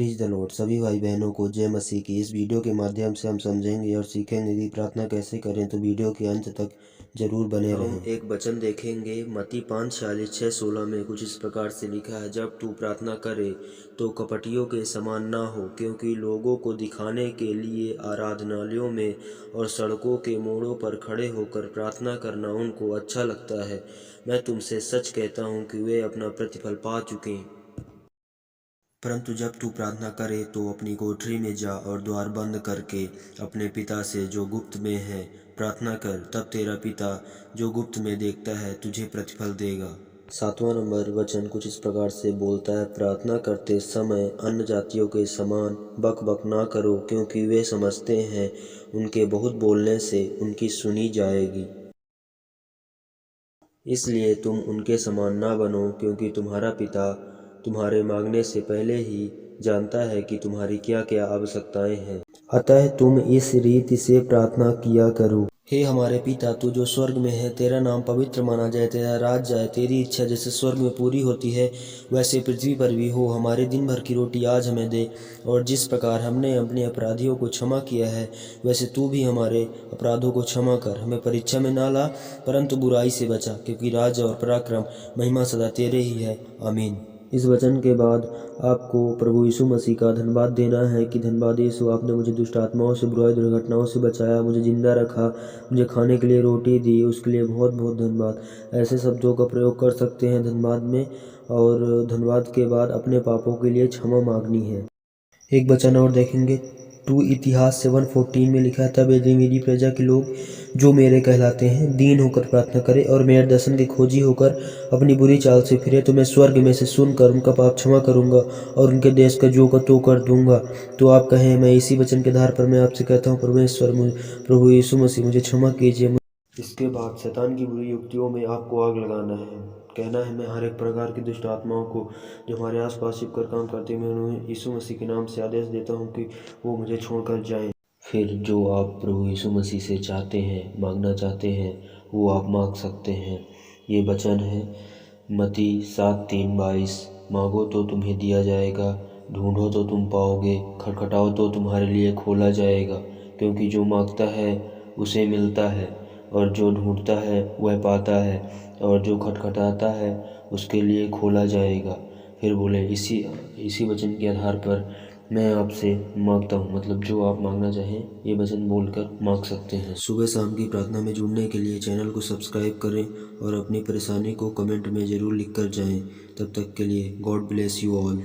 प्रीज the Lord. सभी भाई बहनों को जय मसीह की। इस वीडियो के माध्यम से हम समझेंगे और सीखेंगे कि प्रार्थना कैसे करें, तो वीडियो के अंत तक जरूर बने रहें। हम एक वचन देखेंगे मत्ती 5:46-16 में कुछ इस प्रकार से लिखा है, जब तू प्रार्थना करे तो कपटियों के समान ना हो, क्योंकि लोगों को दिखाने के लिए आराधनालयों में और सड़कों के मोड़ों पर खड़े होकर प्रार्थना करना उनको अच्छा लगता है। मैं तुमसे सच कहता हूँ कि वे अपना प्रतिफल पा चुके हैं। परंतु जब तू प्रार्थना करे तो अपनी कोठरी में जा और द्वार बंद करके अपने पिता से जो गुप्त में है प्रार्थना कर, तब तेरा पिता जो गुप्त में देखता है तुझे प्रतिफल देगा। 7वां नंबर वचन कुछ इस प्रकार से बोलता है, प्रार्थना करते समय अन्य जातियों के समान बक बक ना करो, क्योंकि वे समझते हैं उनके बहुत बोलने से उनकी सुनी जाएगी। इसलिए तुम उनके समान ना बनो, क्योंकि तुम्हारा पिता तुम्हारे मांगने से पहले ही जानता है कि तुम्हारी क्या क्या आवश्यकताएं हैं। अतः तुम इस रीति से प्रार्थना किया करो, हे हमारे पिता, तू जो स्वर्ग में है, तेरा नाम पवित्र माना जाए, तेरा राज जाए, तेरी इच्छा जैसे स्वर्ग में पूरी होती है वैसे पृथ्वी पर भी हो। हमारे दिन भर की रोटी आज हमें दे, और जिस प्रकार हमने अपने अपराधियों को क्षमा किया है वैसे तू भी हमारे अपराधों को क्षमा कर। हमें परीक्षा में ना ला, परंतु बुराई से बचा, क्योंकि राज और पराक्रम महिमा सदा तेरे ही है। आमीन। इस वचन के बाद आपको प्रभु यीशु मसीह का धन्यवाद देना है कि धन्यवाद यीशु, आपने मुझे दुष्ट आत्माओं से, बुराई दुर्घटनाओं से बचाया, मुझे जिंदा रखा, मुझे खाने के लिए रोटी दी, उसके लिए बहुत बहुत धन्यवाद। ऐसे शब्दों का प्रयोग कर सकते हैं धन्यवाद में, और धन्यवाद के बाद अपने पापों के लिए क्षमा मांगनी है। एक वचन और देखेंगे 2 इतिहास 7:14 में लिखा है, तब यदि मेरी प्रजा के लोग जो मेरे कहलाते हैं दीन होकर प्रार्थना करें और मेरे दर्शन के खोजी होकर अपनी बुरी चाल से फिरे, तो मैं स्वर्ग में से सुनकर उनका पाप क्षमा करूंगा और उनके देश का जो का तो कर दूंगा। तो आप कहें, मैं इसी वचन के आधार पर मैं आपसे कहता हूँ, परमेश्वर प्रभु यीशु मसीह मुझे क्षमा कीजिए। इसके बाद शैतान की बुरी युक्तियों में आपको आग लगाना है। कहना है, मैं हर एक प्रकार की दुष्ट आत्माओं को जो हमारे आसपास छिपकर काम करती है, मैं उन्हें यीशु मसीह के नाम से आदेश देता हूँ कि वो मुझे छोड़कर जाएं। फिर जो आप प्रभु यीशु मसीह से चाहते हैं, मांगना चाहते हैं, वो आप मांग सकते हैं। ये वचन है मत्ती 7:3-22, मांगो तो तुम्हें दिया जाएगा, ढूंढो तो तुम पाओगे, खटखटाओ तो तुम्हारे लिए खोला जाएगा। क्योंकि जो मांगता है उसे मिलता है, और जो ढूंढता है वह पाता है, और जो खटखटाता है उसके लिए खोला जाएगा। फिर बोले, इसी वचन के आधार पर मैं आपसे मांगता हूँ, मतलब जो आप मांगना चाहें ये वचन बोलकर मांग सकते हैं। सुबह शाम की प्रार्थना में जुड़ने के लिए चैनल को सब्सक्राइब करें और अपनी परेशानी को कमेंट में ज़रूर लिख कर जाएं। तब तक के लिए गॉड ब्लेस यू ऑल।